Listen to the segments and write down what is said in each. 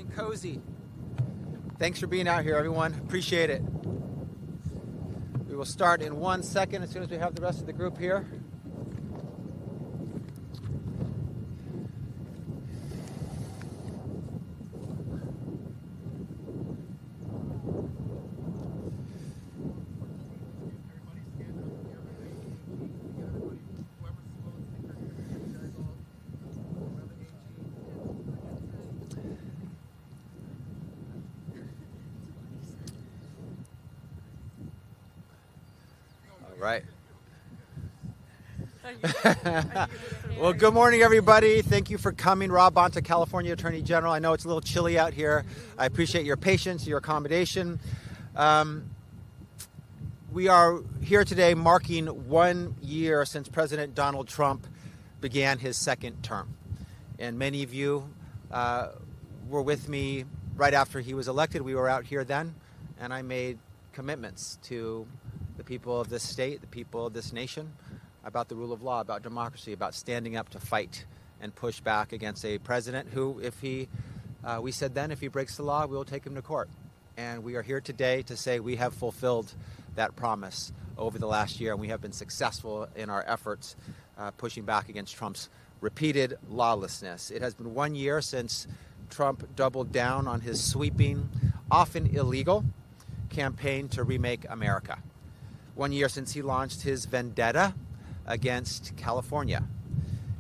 and cozy. Thanks for being out here, everyone. Appreciate it. We will start in 1 second as soon as we have the rest of the group here. Right. Well, good morning, everybody. Thank you for coming. Rob Bonta, California Attorney General. I know it's a little chilly out here. I appreciate your patience, your accommodation. We are here today marking 1 year since President Donald Trump began his second term. And many of you were with me right after he was elected. We were out here then, and I made commitments to the people of this state, the people of this nation, about the rule of law, about democracy, about standing up to fight and push back against a president who, we said then, if he breaks the law, we will take him to court. And we are here today to say we have fulfilled that promise over the last year, and we have been successful in our efforts pushing back against Trump's repeated lawlessness. It has been 1 year since Trump doubled down on his sweeping, often illegal, campaign to remake America. 1 year since he launched his vendetta against California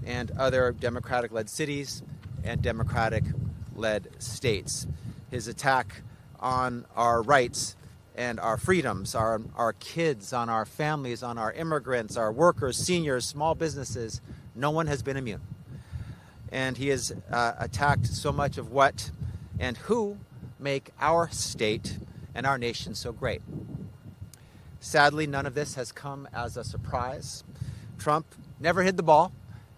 and other Democratic-led cities and Democratic-led states. His attack on our rights and our freedoms, our kids, on our families, on our immigrants, our workers, seniors, small businesses. No one has been immune. And he has attacked so much of what and who make our state and our nation so great. Sadly, none of this has come as a surprise. Trump never hid the ball.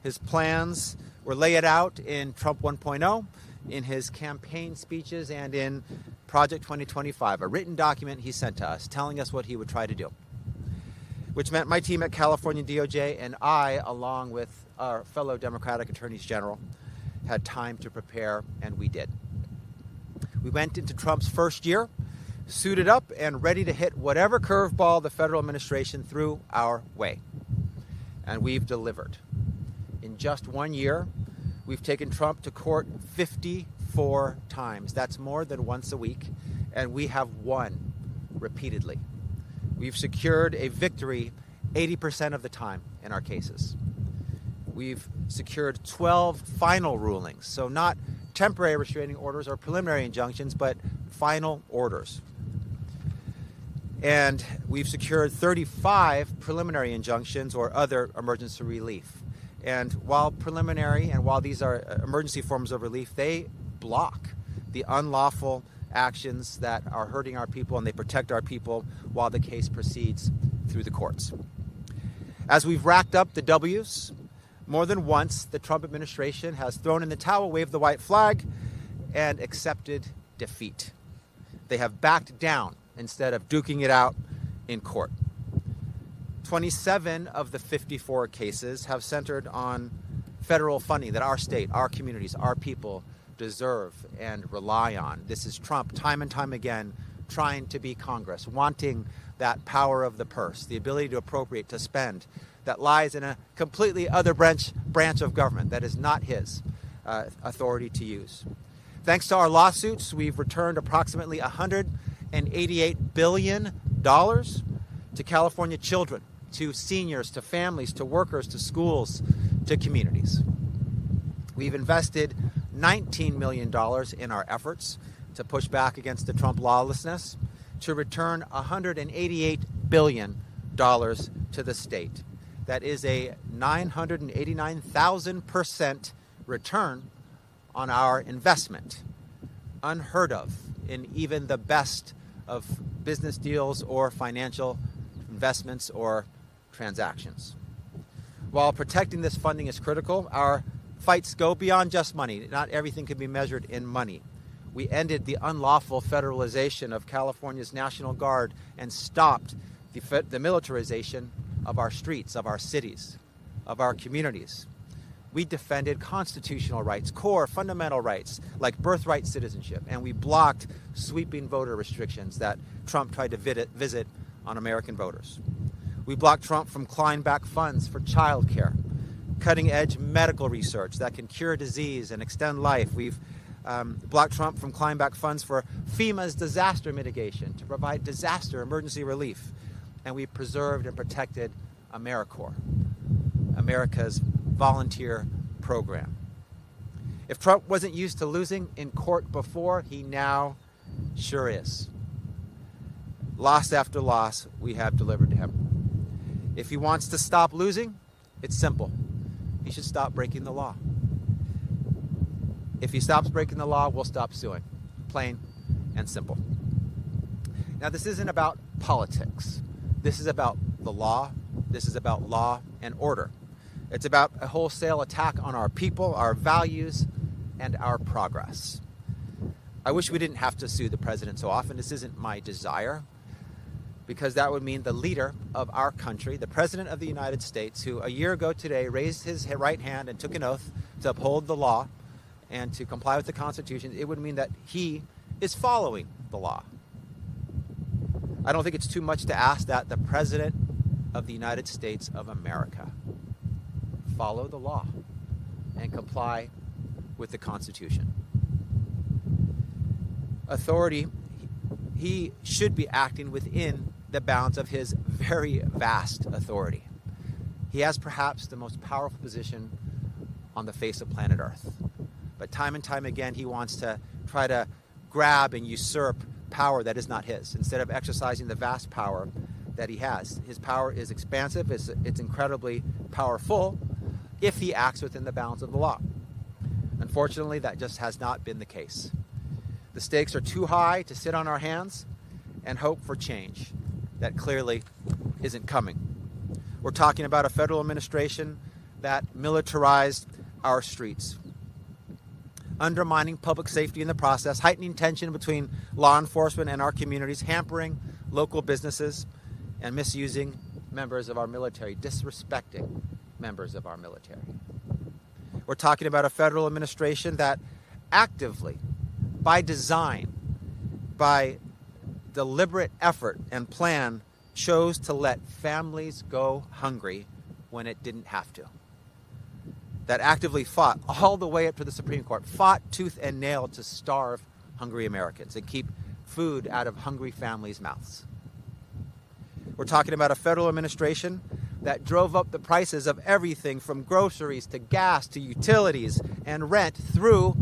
His plans were laid out in Trump 1.0, in his campaign speeches, and in Project 2025, a written document he sent to us telling us what he would try to do, which meant my team at California DOJ and I, along with our fellow Democratic attorneys general, had time to prepare, and we did. We went into Trump's first year suited up and ready to hit whatever curveball the federal administration threw our way. And we've delivered. In just 1 year, we've taken Trump to court 54 times. That's more than once a week, and we have won repeatedly. We've secured a victory 80% of the time in our cases. We've secured 12 final rulings, so not temporary restraining orders or preliminary injunctions, but final orders. And we've secured 35 preliminary injunctions or other emergency relief. And while preliminary and while these are emergency forms of relief, they block the unlawful actions that are hurting our people, and they protect our people while the case proceeds through the courts. As we've racked up the W's, more than once the Trump administration has thrown in the towel, waved the white flag, and accepted defeat. They have backed down instead of duking it out in court. 27 of the 54 cases have centered on federal funding that our state, our communities, our people deserve and rely on. This is Trump, time and time again, trying to be Congress, wanting that power of the purse, the ability to appropriate, to spend, that lies in a completely other branch of government that is not his authority to use. Thanks to our lawsuits, we've returned approximately $188 billion to California children, to seniors, to families, to workers, to schools, to communities. We've invested $19 million in our efforts to push back against the Trump lawlessness, to return $188 billion to the state. That is a 989,000% return on our investment, unheard of in even the best of business deals or financial investments or transactions. While protecting this funding is critical, our fights go beyond just money. Not everything can be measured in money. We ended the unlawful federalization of California's National Guard and stopped the militarization of our streets, of our cities, of our communities. We defended constitutional rights, core fundamental rights like birthright citizenship, and we blocked sweeping voter restrictions that Trump tried to visit on American voters. We blocked Trump from clawing back funds for childcare, cutting-edge medical research that can cure disease and extend life. We've blocked Trump from clawing back funds for FEMA's disaster mitigation to provide disaster emergency relief. And we preserved and protected AmeriCorps, America's volunteer program. If Trump wasn't used to losing in court before, he now sure is. Loss after loss, we have delivered to him. If he wants to stop losing, it's simple. He should stop breaking the law. If he stops breaking the law, we'll stop suing. Plain and simple. Now, this isn't about politics. This is about the law. This is about law and order. It's about a wholesale attack on our people, our values, and our progress. I wish we didn't have to sue the president so often. This isn't my desire, because that would mean the leader of our country, the President of the United States, who a year ago today raised his right hand and took an oath to uphold the law and to comply with the Constitution, it would mean that he is following the law. I don't think it's too much to ask that the President of the United States of America follow the law and comply with the Constitution. Authority, he should be acting within the bounds of his very vast authority. He has perhaps the most powerful position on the face of planet Earth. But time and time again, he wants to try to grab and usurp power that is not his, instead of exercising the vast power that he has. His power is expansive, it's incredibly powerful if he acts within the bounds of the law. Unfortunately, that just has not been the case. The stakes are too high to sit on our hands and hope for change that clearly isn't coming. We're talking about a federal administration that militarized our streets, undermining public safety in the process, heightening tension between law enforcement and our communities, hampering local businesses, and misusing members of our military, disrespecting members of our military. We're talking about a federal administration that actively, by design, by deliberate effort and plan, chose to let families go hungry when it didn't have to. That actively fought all the way up to the Supreme Court, fought tooth and nail to starve hungry Americans and keep food out of hungry families' mouths. We're talking about a federal administration that drove up the prices of everything from groceries to gas to utilities and rent through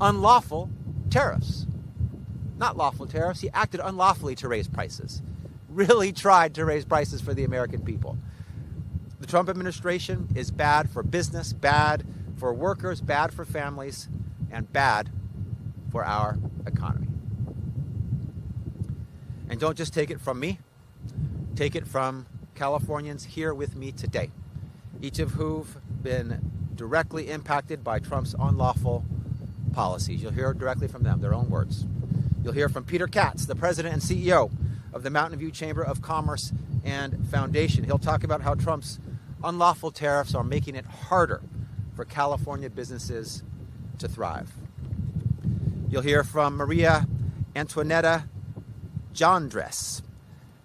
unlawful tariffs. Not lawful tariffs. He acted unlawfully to raise prices. Really tried to raise prices for the American people. The Trump administration is bad for business, bad for workers, bad for families, and bad for our economy. And don't just take it from me. Take it from Californians here with me today, each of who've been directly impacted by Trump's unlawful policies. You'll hear directly from them, their own words. You'll hear from Peter Katz, the president and CEO of the Mountain View Chamber of Commerce and Foundation. He'll talk about how Trump's unlawful tariffs are making it harder for California businesses to thrive. You'll hear from Maria Antoinetta Jandres,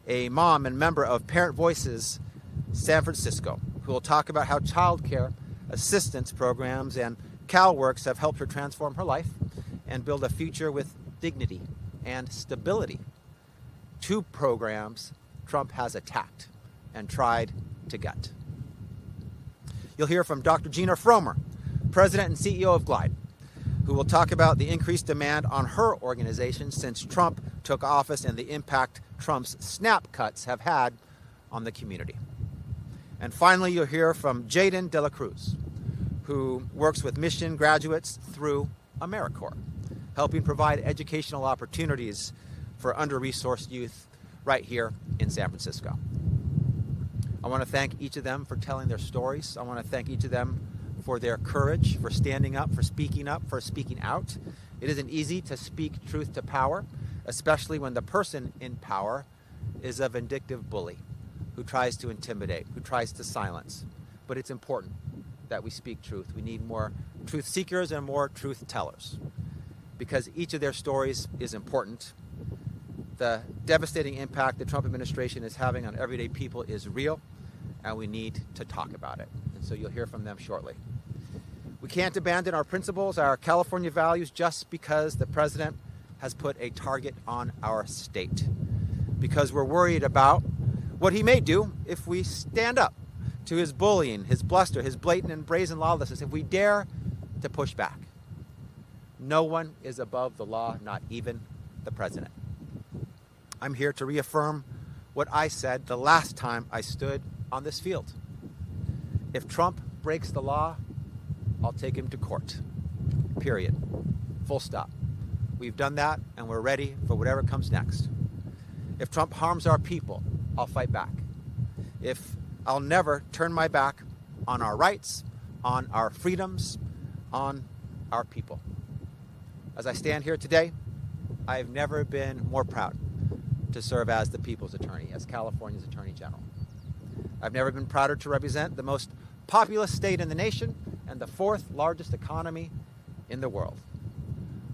a mom and member of Parent Voices San Francisco, who will talk about how childcare assistance programs and CalWorks have helped her transform her life and build a future with dignity and stability. Two programs Trump has attacked and tried to gut. You'll hear from Dr. Gina Fromer, president and CEO of Glide, who will talk about the increased demand on her organization since Trump took office and the impact Trump's SNAP cuts have had on the community. And finally, you'll hear from Jaden De La Cruz, who works with mission graduates through AmeriCorps, helping provide educational opportunities for under-resourced youth right here in San Francisco. I want to thank each of them for telling their stories. I want to thank each of them for their courage, for standing up, for speaking out. It isn't easy to speak truth to power, especially when the person in power is a vindictive bully who tries to intimidate, who tries to silence. But it's important. that we speak truth. We need more truth seekers and more truth tellers, because each of their stories is important. The devastating impact the Trump administration is having on everyday people is real, and we need to talk about it. And so you'll hear from them shortly. We can't abandon our principles, our California values, just because the president has put a target on our state, because we're worried about what he may do if we stand up to his bullying, his bluster, his blatant and brazen lawlessness, if we dare to push back. No one is above the law, not even the president. I'm here to reaffirm what I said the last time I stood on this field. If Trump breaks the law, I'll take him to court. Period. Full stop. We've done that, and we're ready for whatever comes next. If Trump harms our people, I'll fight back. I'll never turn my back on our rights, on our freedoms, on our people. As I stand here today, I've never been more proud to serve as the people's attorney, as California's Attorney General. I've never been prouder to represent the most populous state in the nation and the fourth largest economy in the world.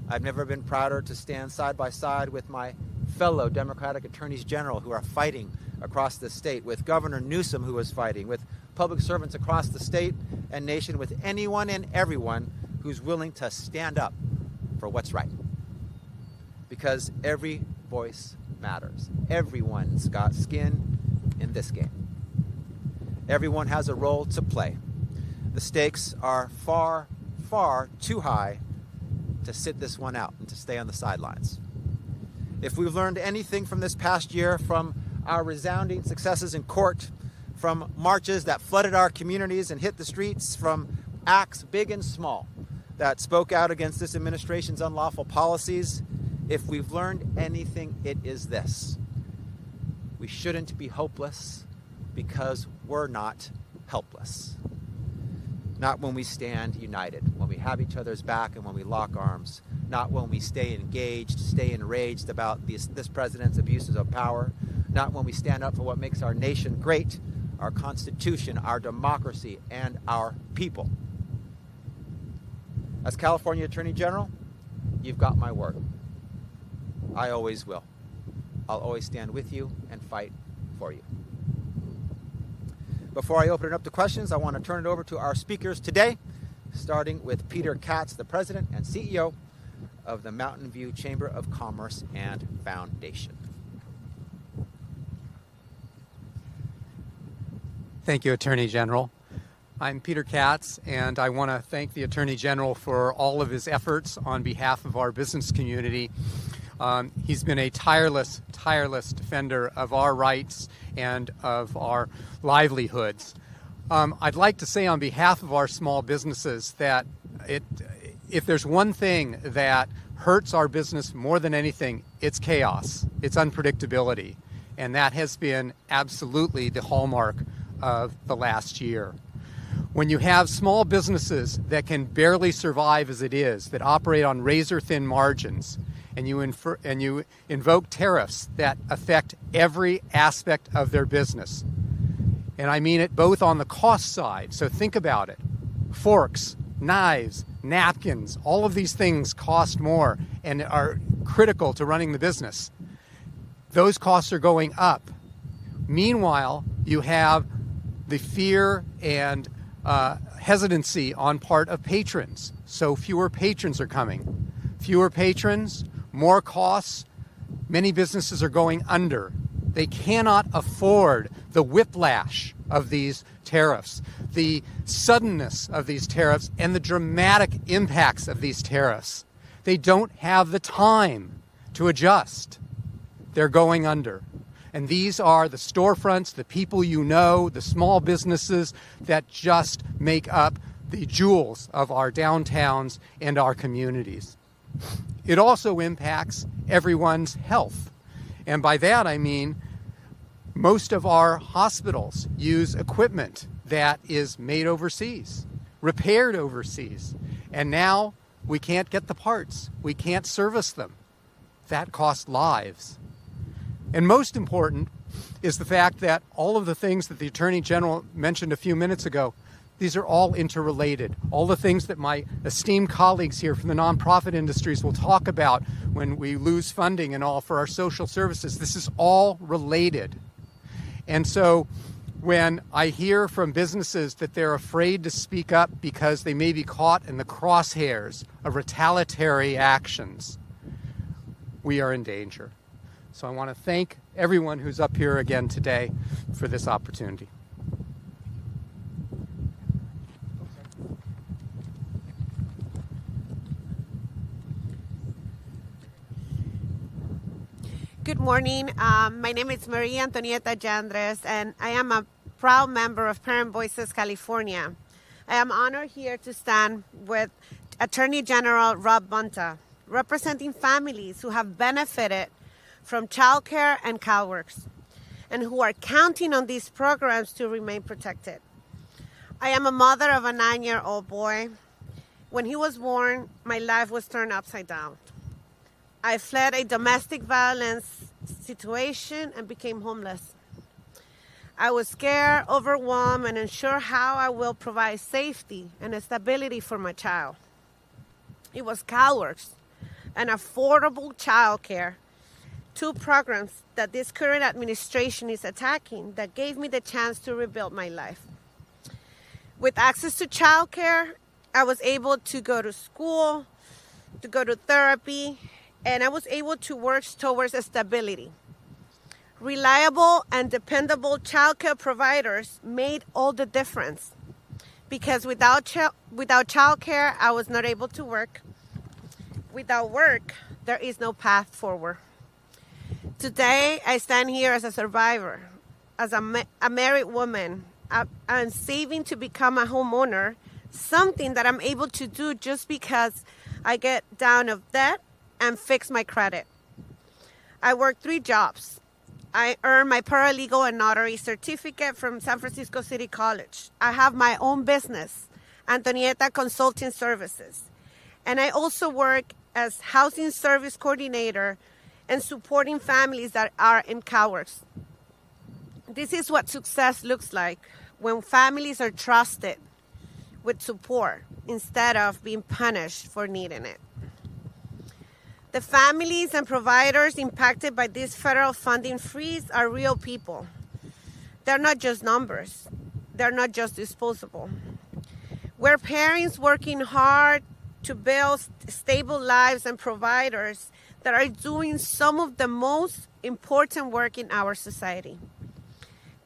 I've never been prouder to stand side by side with my fellow Democratic attorneys general who are fighting across the state, with Governor Newsom who is fighting, with public servants across the state and nation, with anyone and everyone who's willing to stand up for what's right. Because every voice matters. Everyone's got skin in this game. Everyone has a role to play. The stakes are far, far too high to sit this one out and to stay on the sidelines. If we've learned anything from this past year, from our resounding successes in court, from marches that flooded our communities and hit the streets, from acts big and small that spoke out against this administration's unlawful policies, if we've learned anything, it is this: we shouldn't be hopeless, because we're not helpless. Not when we stand united, when we have each other's back and when we lock arms. Not when we stay engaged, stay enraged about this president's abuses of power. Not when we stand up for what makes our nation great, our Constitution, our democracy, and our people. As California Attorney General, you've got my word. I always will. I'll always stand with you and fight for you. Before I open it up to questions, I want to turn it over to our speakers today, starting with Peter Katz, the President and CEO of the Mountain View Chamber of Commerce and Foundation. Thank you, Attorney General. I'm Peter Katz, and I want to thank the Attorney General for all of his efforts on behalf of our business community. He's been a tireless defender of our rights and of our livelihoods. I'd like to say on behalf of our small businesses that if there's one thing that hurts our business more than anything, it's chaos, it's unpredictability, and that has been absolutely the hallmark of the last year. When you have small businesses that can barely survive as it is, that operate on razor-thin margins, and you invoke tariffs that affect every aspect of their business. And I mean it both on the cost side, so think about it. Forks, knives, napkins, all of these things cost more and are critical to running the business. Those costs are going up. Meanwhile, you have the fear and hesitancy on part of patrons. So fewer patrons are coming. Fewer patrons, more costs. Many businesses are going under. They cannot afford the whiplash of these tariffs, the suddenness of these tariffs, and the dramatic impacts of these tariffs. They don't have the time to adjust. They're going under. And these are the storefronts, the people you know, the small businesses that just make up the jewels of our downtowns and our communities. It also impacts everyone's health. And by that I mean most of our hospitals use equipment that is made overseas, repaired overseas. And now we can't get the parts. We can't service them. That costs lives. And most important is the fact that all of the things that the Attorney General mentioned a few minutes ago, These are all interrelated. All the things that my esteemed colleagues here from the nonprofit industries will talk about when we lose funding and all for our social services, this is all related. And so when I hear from businesses that they're afraid to speak up because they may be caught in the crosshairs of retaliatory actions, we are in danger. So I want to thank everyone who's up here again today for this opportunity. Good morning. My name is Maria Antonieta Jandres, and I am a proud member of Parent Voices California. I am honored here to stand with Attorney General Rob Bonta, representing families who have benefited from childcare and CalWORKs, and who are counting on these programs to remain protected. I am a mother of a 9-year-old boy. When he was born, my life was turned upside down. I fled a domestic violence situation and became homeless. I was scared, overwhelmed, and unsure how I will provide safety and stability for my child. It was CalWORKs and affordable childcare, two programs that this current administration is attacking, that gave me the chance to rebuild my life. With access to childcare, I was able to go to school, to go to therapy, and I was able to work towards stability. Reliable and dependable childcare providers made all the difference, because without childcare, I was not able to work. Without work, there is no path forward. Today, I stand here as a survivor, as a married woman. I'm saving to become a homeowner, something that I'm able to do just because I get down of debt and fix my credit. I work 3 jobs. I earned my paralegal and notary certificate from San Francisco City College. I have my own business, Antonieta Consulting Services. And I also work as housing service coordinator and supporting families that are in CalWORKs. This is what success looks like when families are trusted with support instead of being punished for needing it. The families and providers impacted by this federal funding freeze are real people. They're not just numbers. They're not just disposable. We're parents working hard to build stable lives and providers that are doing some of the most important work in our society.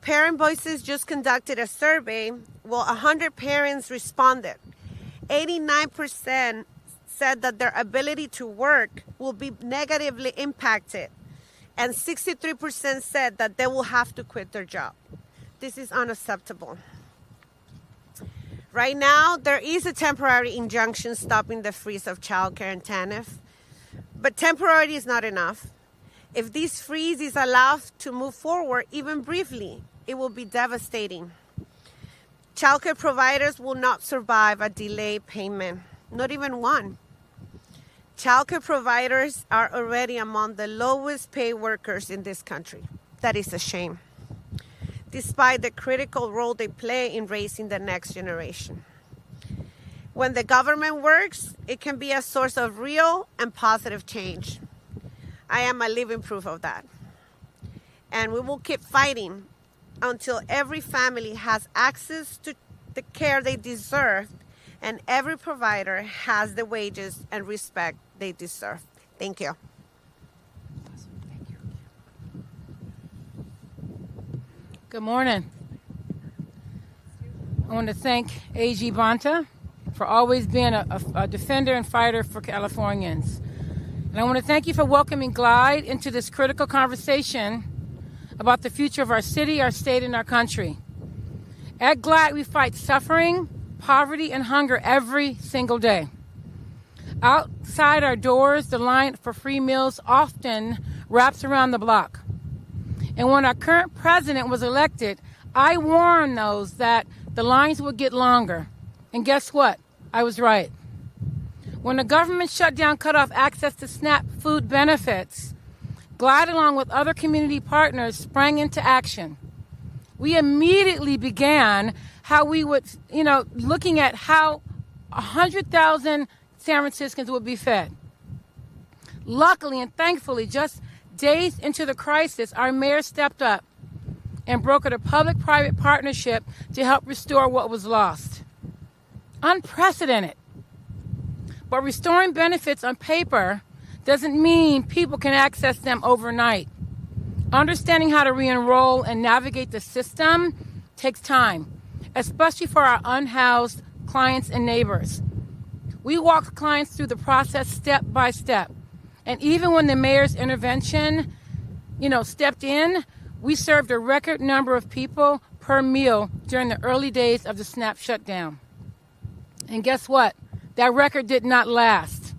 Parent Voices just conducted a survey. 100 parents responded. 89% said that their ability to work will be negatively impacted, and 63% said that they will have to quit their job. This is unacceptable. Right now, there is a temporary injunction stopping the freeze of childcare in TANF, but temporary is not enough. If this freeze is allowed to move forward, even briefly, it will be devastating. Childcare providers will not survive a delayed payment, not even one. Childcare providers are already among the lowest paid workers in this country. That is a shame, despite the critical role they play in raising the next generation. When the government works, it can be a source of real and positive change. I am a living proof of that. And we will keep fighting until every family has access to the care they deserve and every provider has the wages and respect they deserve. Thank you. Good morning. I want to thank AG Bonta for always being a defender and fighter for Californians. And I want to thank you for welcoming GLIDE into this critical conversation about the future of our city, our state, and our country. At GLIDE, we fight suffering, poverty, and hunger every single day. Outside our doors, the line for free meals often wraps around the block. And when our current president was elected, I warned those that the lines would get longer. And guess what? I was right. When the government shutdown cut off access to SNAP food benefits, GLIDE, along with other community partners, sprang into action. we immediately began how we would, looking at how 100,000 San Franciscans would be fed. Luckily and thankfully, just days into the crisis, our mayor stepped up and brokered a public-private partnership to help restore what was lost. Unprecedented. But restoring benefits on paper doesn't mean people can access them overnight. Understanding how to re-enroll and navigate the system takes time, especially for our unhoused clients and neighbors. We walked clients through the process step by step. And even when the mayor's intervention, stepped in, we served a record number of people per meal during the early days of the SNAP shutdown. And guess what? That record did not last.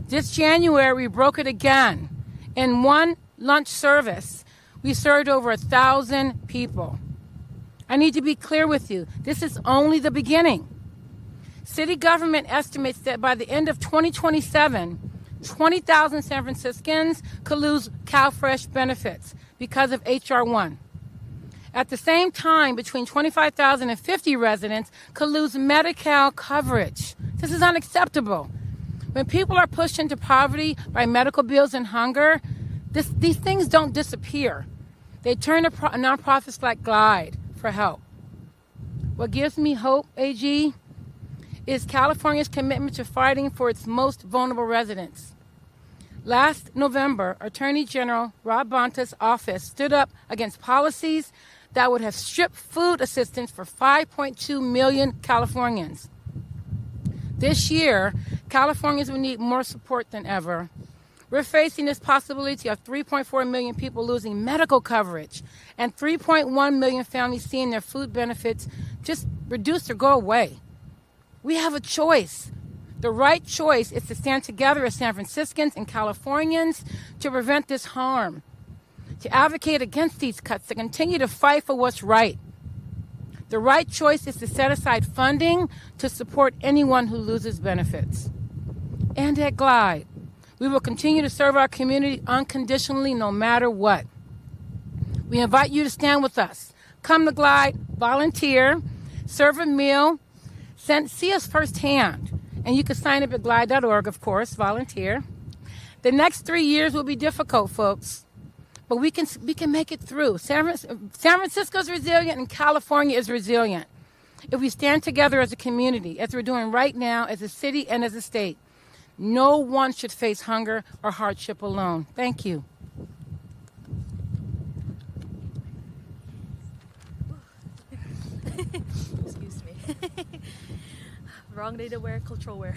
This January, we broke it again. In one lunch service, we served over 1,000 people. I need to be clear with you. This is only the beginning. City government estimates that by the end of 2027, 20,000 San Franciscans could lose CalFresh benefits because of H.R. 1. At the same time, between 25,000 and 50 residents could lose Medi-Cal coverage. This is unacceptable. When people are pushed into poverty by medical bills and hunger, these things don't disappear. They turn to nonprofits like Glide for help. What gives me hope, AG, is California's commitment to fighting for its most vulnerable residents. Last November, Attorney General Rob Bonta's office stood up against policies that would have stripped food assistance for 5.2 million Californians. This year, Californians will need more support than ever. We're facing this possibility of 3.4 million people losing medical coverage and 3.1 million families seeing their food benefits just reduced or go away. We have a choice. The right choice is to stand together as San Franciscans and Californians to prevent this harm, to advocate against these cuts, to continue to fight for what's right. The right choice is to set aside funding to support anyone who loses benefits. And at Glide, we will continue to serve our community unconditionally no matter what. We invite you to stand with us. Come to Glide, volunteer, serve a meal, see us firsthand. And you can sign up at glide.org, of course, volunteer. The next 3 years will be difficult, folks, but we can make it through. San Francisco is resilient and California is resilient. If we stand together as a community, as we're doing right now, as a city and as a state, no one should face hunger or hardship alone. Thank you. Excuse me. Wrong day to wear cultural wear.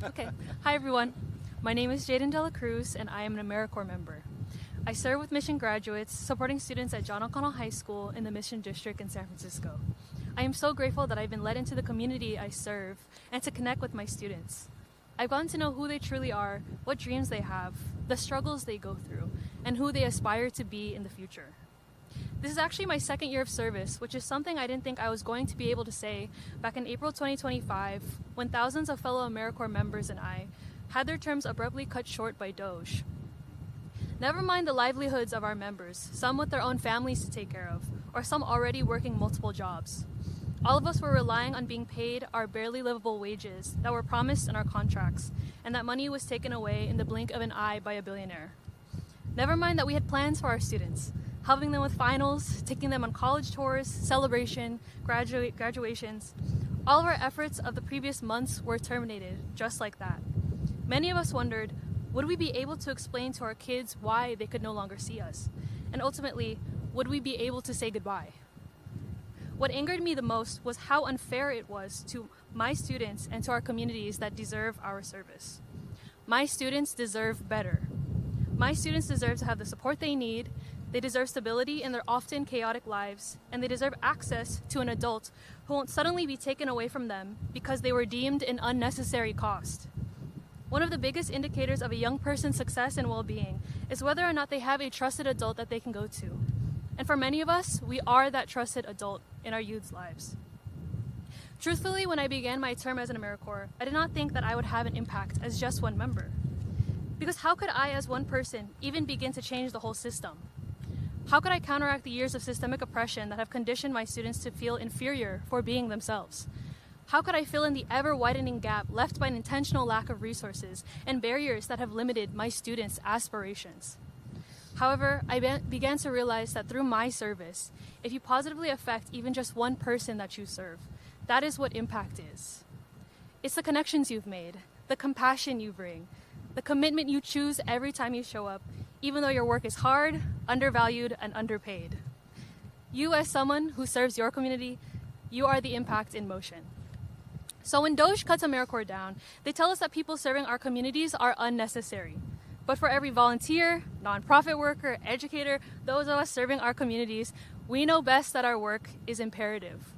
Okay. Hi, everyone. My name is Jaden Dela Cruz, and I am an AmeriCorps member. I serve with Mission graduates, supporting students at John O'Connell High School in the Mission District in San Francisco. I am so grateful that I've been led into the community I serve and to connect with my students. I've gotten to know who they truly are, what dreams they have, the struggles they go through, and who they aspire to be in the future. This is actually my second year of service, which is something I didn't think I was going to be able to say back in April 2025, when thousands of fellow AmeriCorps members and I had their terms abruptly cut short by DOJ. Never mind the livelihoods of our members, some with their own families to take care of, or some already working multiple jobs. All of us were relying on being paid our barely livable wages that were promised in our contracts, and that money was taken away in the blink of an eye by a billionaire. Never mind that we had plans for our students, helping them with finals, taking them on college tours, celebration, graduations. All of our efforts of the previous months were terminated, just like that. Many of us wondered, would we be able to explain to our kids why they could no longer see us? And ultimately, would we be able to say goodbye? What angered me the most was how unfair it was to my students and to our communities that deserve our service. My students deserve better. My students deserve to have the support they need. They deserve stability in their often chaotic lives, and they deserve access to an adult who won't suddenly be taken away from them because they were deemed an unnecessary cost. One of the biggest indicators of a young person's success and well-being is whether or not they have a trusted adult that they can go to. And for many of us, we are that trusted adult in our youth's lives. Truthfully, when I began my term as an AmeriCorps, I did not think that I would have an impact as just one member. Because how could I, as one person, even begin to change the whole system? How could I counteract the years of systemic oppression that have conditioned my students to feel inferior for being themselves? How could I fill in the ever-widening gap left by an intentional lack of resources and barriers that have limited my students' aspirations? However, I began to realize that through my service, if you positively affect even just one person that you serve, that is what impact is. It's the connections you've made, the compassion you bring, the commitment you choose every time you show up, even though your work is hard, undervalued, and underpaid. You, as someone who serves your community, you are the impact in motion. So when DOJ cuts AmeriCorps down, they tell us that people serving our communities are unnecessary. But for every volunteer, nonprofit worker, educator, those of us serving our communities, we know best that our work is imperative.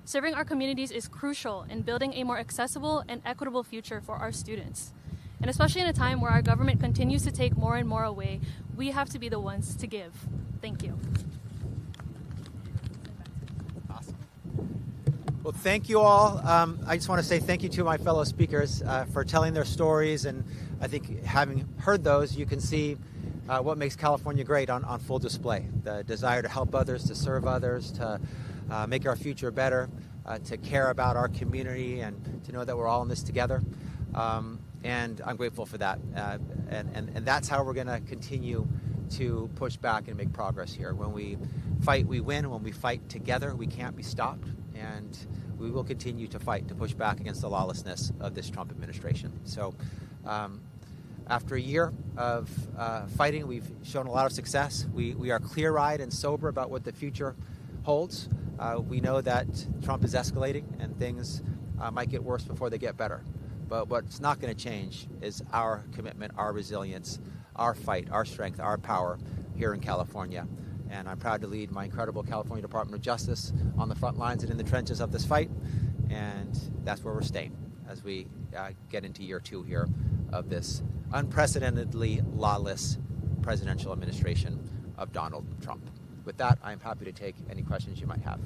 Serving our communities is crucial in building a more accessible and equitable future for our students. And especially in a time where our government continues to take more and more away, we have to be the ones to give. Thank you. Awesome. Well, thank you all. I just want to say thank you to my fellow speakers for telling their stories. And I think having heard those, you can see what makes California great on full display. The desire to help others, to serve others, to make our future better, to care about our community, and to know that we're all in this together. And I'm grateful for that. And that's how we're going to continue to push back and make progress here. When we fight, we win. When we fight together, we can't be stopped. And we will continue to fight to push back against the lawlessness of this Trump administration. So after a year of fighting, we've shown a lot of success. We are clear-eyed and sober about what the future holds. We know that Trump is escalating and things might get worse before they get better. But what's not going to change is our commitment, our resilience, our fight, our strength, our power here in California. And I'm proud to lead my incredible California Department of Justice on the front lines and in the trenches of this fight. And that's where we're staying as we get into year 2 here of this unprecedentedly lawless presidential administration of Donald Trump. With that, I'm happy to take any questions you might have.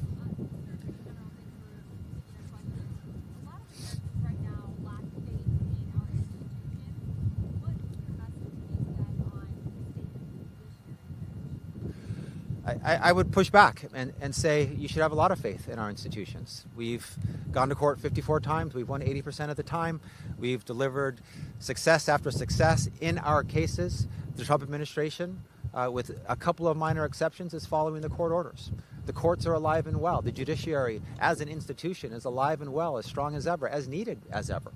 I would push back and say you should have a lot of faith in our institutions. We've gone to court 54 times. We've won 80% of the time. We've delivered success after success in our cases. The Trump administration, with a couple of minor exceptions, is following the court orders. The courts are alive and well. The judiciary as an institution is alive and well, as strong as ever, as needed as ever.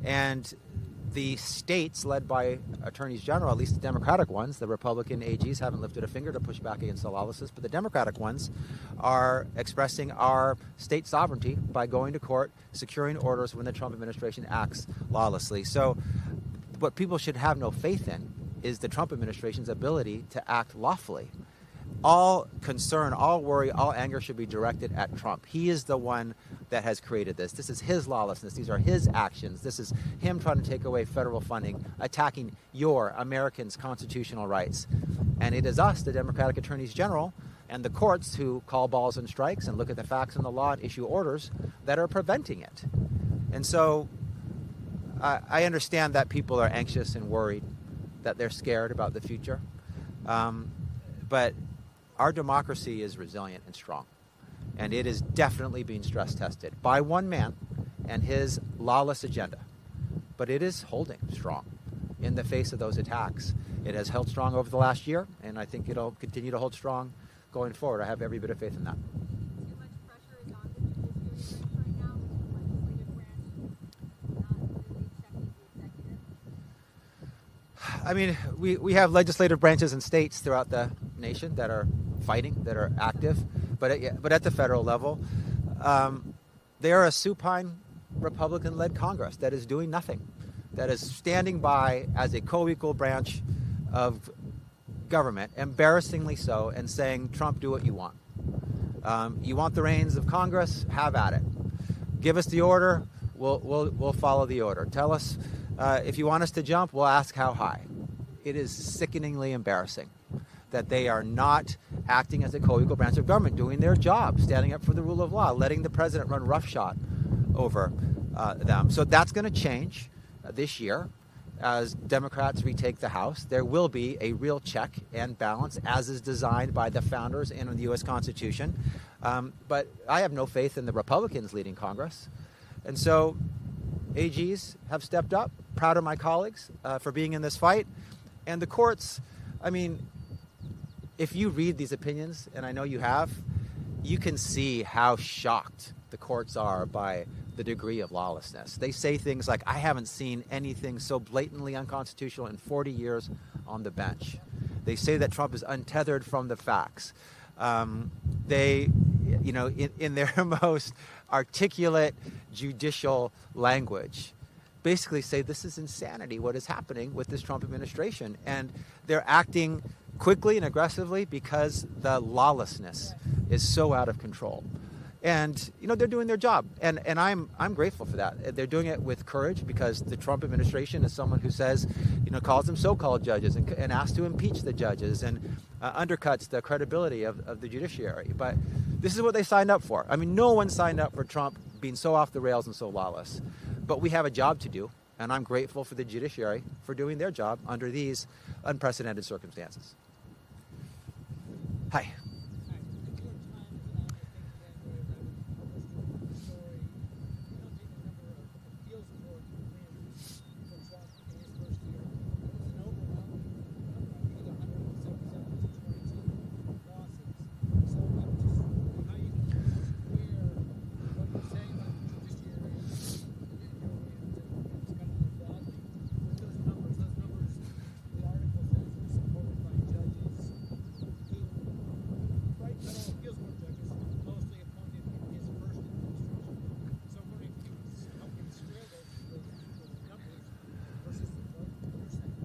And the states led by attorneys general, at least the Democratic ones, the Republican AGs haven't lifted a finger to push back against the lawlessness, but the Democratic ones are expressing our state sovereignty by going to court, securing orders when the Trump administration acts lawlessly. So what people should have no faith in is the Trump administration's ability to act lawfully. All concern, all worry, all anger should be directed at Trump. He is the one that has created this. This is his lawlessness. These are his actions. This is him trying to take away federal funding, attacking your Americans' constitutional rights. And it is us, the Democratic attorneys general, and the courts who call balls and strikes and look at the facts and the law and issue orders that are preventing it. And so I understand that people are anxious and worried, that they're scared about the future. But our democracy is resilient and strong, and it is definitely being stress tested by one man and his lawless agenda. But it is holding strong in the face of those attacks. It has held strong over the last year, and I think it'll continue to hold strong going forward. I have every bit of faith in that. Too much pressure is on the judiciary right now with the legislative branch not really accepting the executive? I mean, we have legislative branches in states throughout the nation that are fighting, that are active, but at the federal level, they are a supine Republican-led Congress that is doing nothing, that is standing by as a co-equal branch of government, embarrassingly so, and saying, Trump, do what you want. You want the reins of Congress? Have at it. Give us the order, we'll follow the order. Tell us if you want us to jump, we'll ask how high. It is sickeningly embarrassing that they are not acting as a co-equal branch of government, doing their job, standing up for the rule of law, letting the president run roughshod over them. So that's going to change this year. as Democrats retake the House, there will be a real check and balance, as is designed by the founders and the U.S. Constitution. But I have no faith in the Republicans leading Congress. And so AGs have stepped up. Proud of my colleagues for being in this fight. And the courts, I mean, if you read these opinions, and I know you have, you can see how shocked the courts are by the degree of lawlessness. They say things like, I haven't seen anything so blatantly unconstitutional in 40 years on the bench. They say that Trump is untethered from the facts. They, you know, in their most articulate judicial language, basically say this is insanity, what is happening with this Trump administration. And they're acting quickly and aggressively because the lawlessness is so out of control. And, you know, they're doing their job. And I'm grateful for that. They're doing it with courage because the Trump administration is someone who says, you know, calls them so-called judges and asks to impeach the judges and undercuts the credibility of the judiciary. But this is what they signed up for. I mean, no one signed up for Trump being so off the rails and so lawless. But we have a job to do. And I'm grateful for the judiciary for doing their job under these unprecedented circumstances. Hi.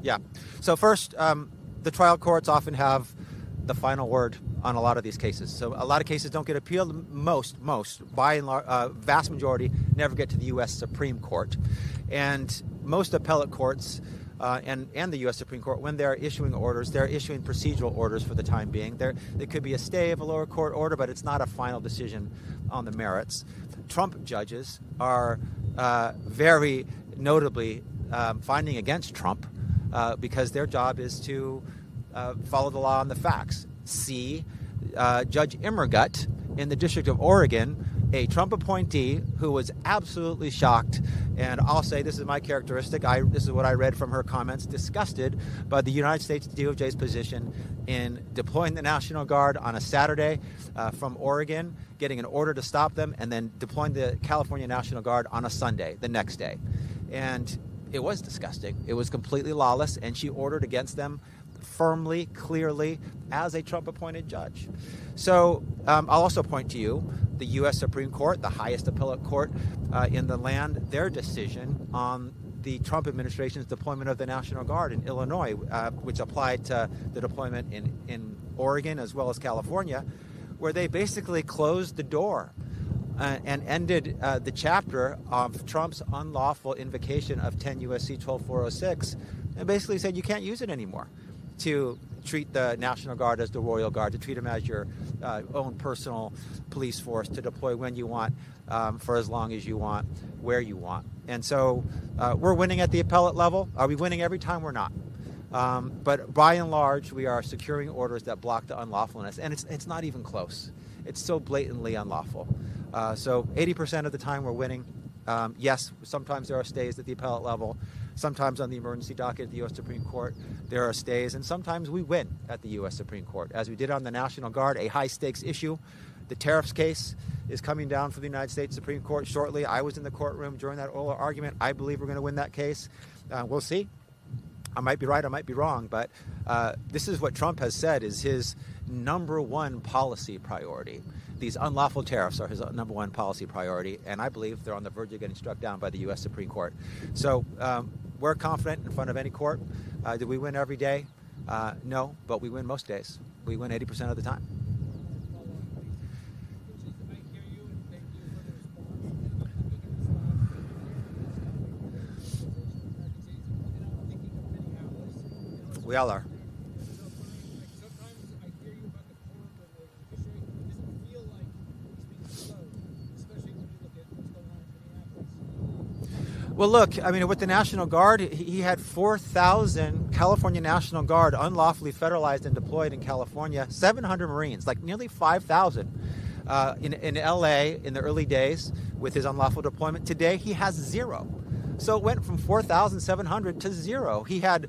Yeah. So first, the trial courts often have the final word on a lot of these cases. So a lot of cases don't get appealed. Most, by and large, vast majority never get to the U.S. Supreme Court. And most appellate courts and the U.S. Supreme Court, when they're issuing orders, they're issuing procedural orders for the time being. There could be a stay of a lower court order, but it's not a final decision on the merits. Trump judges are very notably finding against Trump because their job is to follow the law on the facts. See Judge Immergut in the District of Oregon, a Trump appointee who was absolutely shocked, and I'll say this is my characteristic, this is what I read from her comments, disgusted by the United States DOJ's position in deploying the National Guard on a Saturday from Oregon, getting an order to stop them, and then deploying the California National Guard on a Sunday, the next day. And it was disgusting. It was completely lawless, and she ordered against them firmly, clearly, as a Trump-appointed judge. So I'll also point to you the U.S. Supreme Court, the highest appellate court in the land, their decision on the Trump administration's deployment of the National Guard in Illinois, which applied to the deployment in Oregon as well as California, where they basically closed the door and ended the chapter of Trump's unlawful invocation of 10 U.S.C. 12406 and basically said you can't use it anymore to treat the National Guard as the Royal Guard, to treat them as your own personal police force, to deploy when you want, for as long as you want, where you want. And so we're winning at the appellate level. Are we winning every time? We're not. But by and large, we are securing orders that block the unlawfulness. And it's not even close. It's so blatantly unlawful. So 80% of the time we're winning. Yes, sometimes there are stays at the appellate level. Sometimes on the emergency docket at the U.S. Supreme Court, there are stays. And sometimes we win at the U.S. Supreme Court, as we did on the National Guard, a high-stakes issue. The tariffs case is coming down for the United States Supreme Court shortly. I was in the courtroom during that oral argument. I believe we're going to win that case. We'll see. I might be right, I might be wrong, but this is what Trump has said is his number one policy priority. These unlawful tariffs are his number one policy priority, and I believe they're on the verge of getting struck down by the U.S. Supreme Court. So we're confident in front of any court. Do we win every day? No, but we win most days. We win 80% of the time. We all are. Well, look, I mean, with the National Guard, he had 4,000 California National Guard unlawfully federalized and deployed in California, 700 Marines, like nearly 5,000 in LA in the early days with his unlawful deployment. Today, he has 0. So it went from 4,700 to 0. He had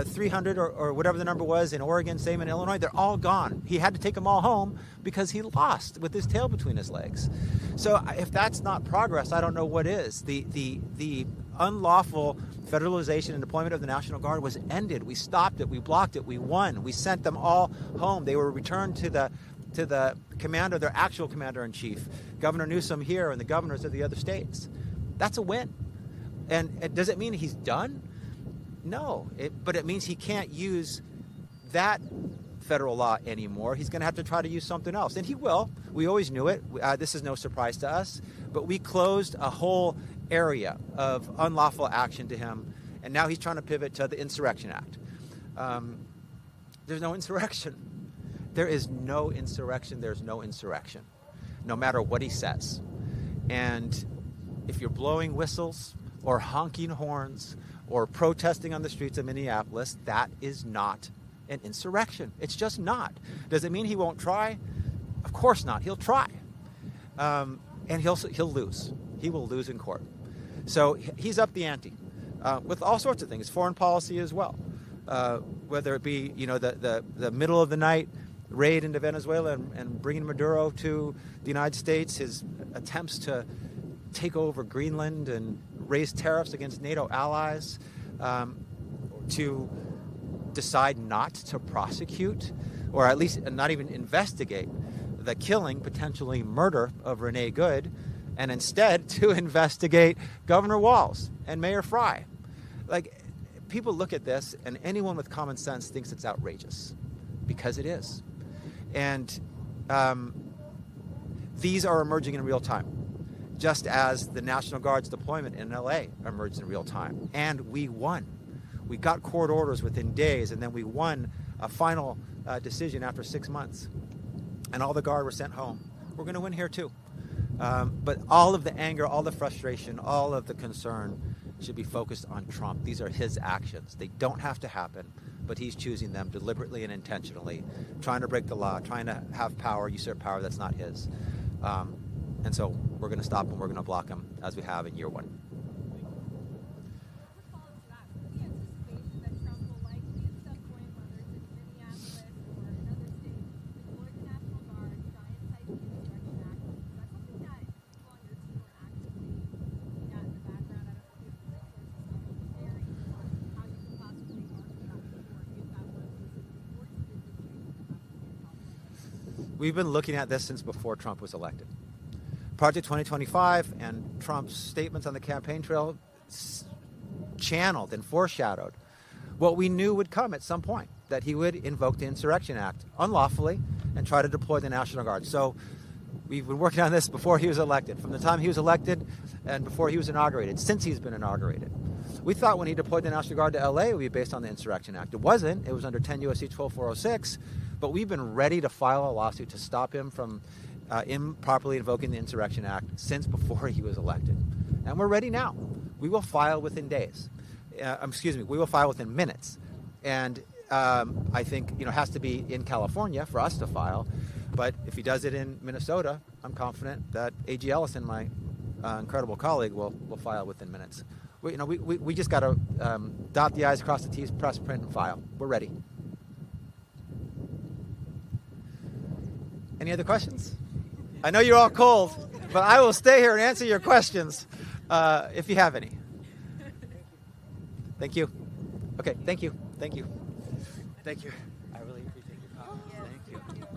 300 or whatever the number was in Oregon, same in Illinois. They're all gone. He had to take them all home because he lost with his tail between his legs. So if that's not progress, I don't know what is. The unlawful federalization and deployment of the National Guard was ended. We stopped it. We blocked it. We won. We sent them all home. They were returned to the commander, their actual commander-in-chief, Governor Newsom here, and the governors of the other states. That's a win. And does it mean he's done? No, but it means he can't use that federal law anymore. He's going to have to try to use something else, and he will. We always knew it. This is no surprise to us, but we closed a whole area of unlawful action to him, and now he's trying to pivot to the Insurrection Act. There's no insurrection. There is no insurrection. There's no insurrection, no matter what he says. And if you're blowing whistles or honking horns or protesting on the streets of Minneapolis, that is not an insurrection. It's just not. Does it mean he won't try? Of course not. He'll try. And he'll lose. He will lose in court. So he's up the ante with all sorts of things, foreign policy as well. Whether it be, the middle of the night raid into Venezuela and bringing Maduro to the United States, his attempts to take over Greenland and raise tariffs against NATO allies, to decide not to prosecute, or at least not even investigate the killing, potentially murder of Renee Good, and instead to investigate Governor Walz and Mayor Fry. Like, people look at this, and anyone with common sense thinks it's outrageous, because it is. And these are emerging in real time, just as the National Guard's deployment in LA emerged in real time. And we won. We got court orders within days, and then we won a final decision after 6 months. And all the Guard were sent home. We're going to win here too. But all of the anger, all the frustration, all of the concern should be focused on Trump. These are his actions. They don't have to happen, but he's choosing them deliberately and intentionally, trying to break the law, trying to have power, usurp power that's not his. And so we're going to stop him. We're going to block him, as we have in year 1. We've been looking at this since before Trump was elected. Project 2025 and Trump's statements on the campaign trail channeled and foreshadowed what we knew would come at some point, that he would invoke the Insurrection Act unlawfully and try to deploy the National Guard. So we've been working on this before he was elected, from the time he was elected and before he was inaugurated, since he's been inaugurated. We thought when he deployed the National Guard to LA, it would be based on the Insurrection Act. It wasn't. It was under 10 U.S.C. 12406. But we've been ready to file a lawsuit to stop him from improperly invoking the Insurrection Act since before he was elected. And we're ready now. We will file within days. We will file within minutes. And I think, it has to be in California for us to file. But if he does it in Minnesota, I'm confident that AG Ellison, my incredible colleague, will file within minutes. We just got to dot the I's, cross the T's, press, print, and file. We're ready. Any other questions? I know you're all cold, but I will stay here and answer your questions if you have any. Thank you. Okay, thank you. Thank you. Thank you. I really appreciate your comments. Thank you.